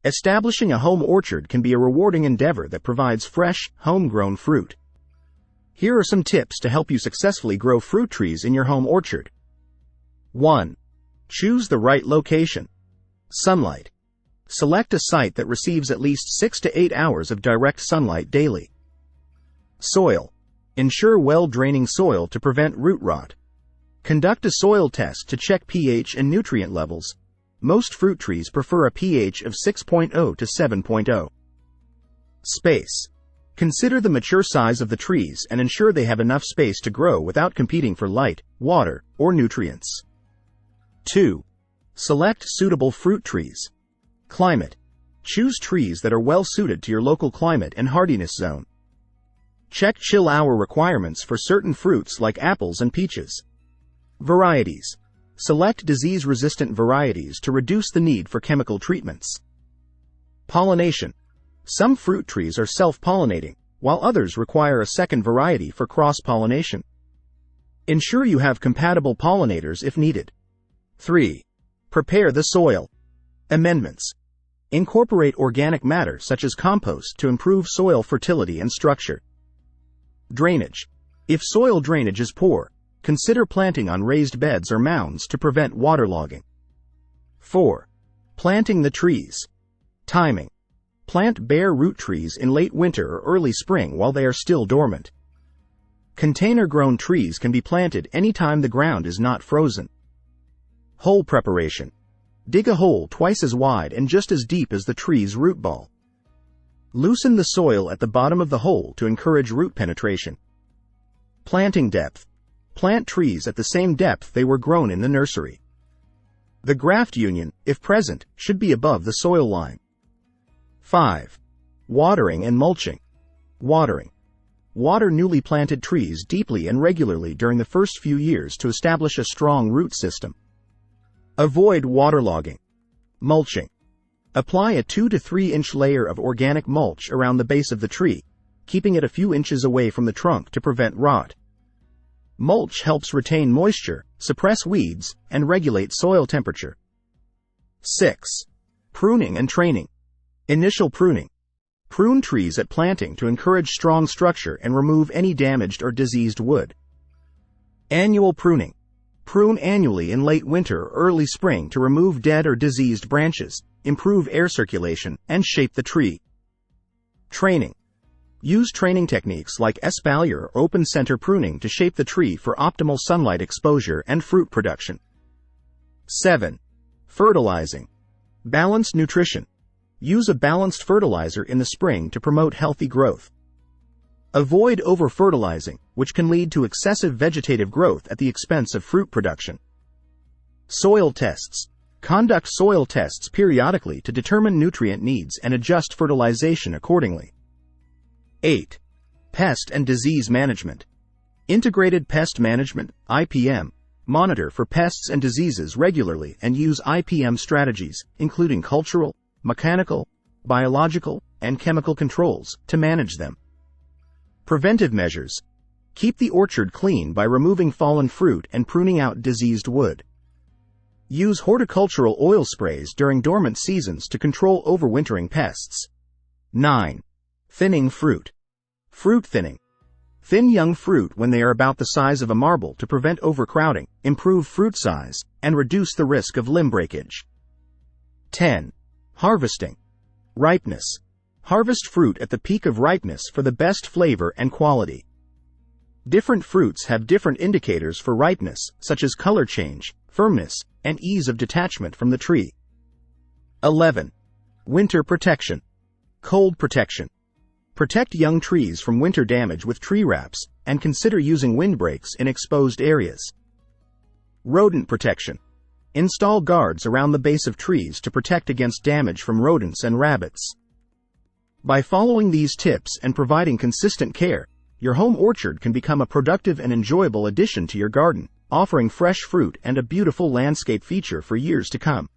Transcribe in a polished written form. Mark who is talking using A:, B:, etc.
A: Establishing a home orchard can be a rewarding endeavor that provides fresh, homegrown fruit. Here are some tips to help you successfully grow fruit trees in your home orchard. 1. Choose the right location. Sunlight. Select a site that receives at least 6 to 8 hours of direct sunlight daily. Soil. Ensure well-draining soil to prevent root rot. Conduct a soil test to check pH and nutrient levels. Most fruit trees prefer a pH of 6.0 to 7.0. Space. Consider the mature size of the trees and ensure they have enough space to grow without competing for light, water, or nutrients. 2. Select suitable fruit trees. Climate. Choose trees that are well suited to your local climate and hardiness zone. Check chill hour requirements for certain fruits like apples and peaches. Varieties. Select disease-resistant varieties to reduce the need for chemical treatments. Pollination. Some fruit trees are self-pollinating, while others require a second variety for cross-pollination. Ensure you have compatible pollinators if needed. 3. Prepare the soil. Amendments. Incorporate organic matter such as compost to improve soil fertility and structure. Drainage. If soil drainage is poor, consider planting on raised beds or mounds to prevent waterlogging. 4. Planting the trees. Timing. Plant bare root trees in late winter or early spring while they are still dormant. Container-grown trees can be planted anytime the ground is not frozen. Hole preparation. Dig a hole twice as wide and just as deep as the tree's root ball. Loosen the soil at the bottom of the hole to encourage root penetration. Planting depth. Plant trees at the same depth they were grown in the nursery. The graft union, if present, should be above the soil line. 5. Watering and mulching. Watering. Water newly planted trees deeply and regularly during the first few years to establish a strong root system. Avoid waterlogging. Mulching. Apply a 2 to 3 inch layer of organic mulch around the base of the tree, keeping it a few inches away from the trunk to prevent rot. Mulch helps retain moisture, suppress weeds, and regulate soil temperature. 6. Pruning and training. Initial pruning. Prune trees at planting to encourage strong structure and remove any damaged or diseased wood. Annual pruning. Prune annually in late winter or early spring to remove dead or diseased branches, improve air circulation, and shape the tree. Training. Use training techniques like espalier or open center pruning to shape the tree for optimal sunlight exposure and fruit production. 7. Fertilizing. Balanced nutrition. Use a balanced fertilizer in the spring to promote healthy growth. Avoid over-fertilizing, which can lead to excessive vegetative growth at the expense of fruit production. Soil tests. Conduct soil tests periodically to determine nutrient needs and adjust fertilization accordingly. 8. Pest and disease management. Integrated pest management, IPM. Monitor for pests and diseases regularly and use IPM strategies, including cultural, mechanical, biological, and chemical controls, to manage them. Preventive measures. Keep the orchard clean by removing fallen fruit and pruning out diseased wood. Use horticultural oil sprays during dormant seasons to control overwintering pests. 9. Thinning fruit. Fruit thinning. Thin young fruit when they are about the size of a marble to prevent overcrowding, improve fruit size, and reduce the risk of limb breakage. 10. Harvesting. Ripeness. Harvest fruit at the peak of ripeness for the best flavor and quality. Different fruits have different indicators for ripeness, such as color change, firmness, and ease of detachment from the tree. 11. Winter protection. Cold protection. Protect young trees from winter damage with tree wraps, and consider using windbreaks in exposed areas. Rodent protection. Install guards around the base of trees to protect against damage from rodents and rabbits. By following these tips and providing consistent care, your home orchard can become a productive and enjoyable addition to your garden, offering fresh fruit and a beautiful landscape feature for years to come.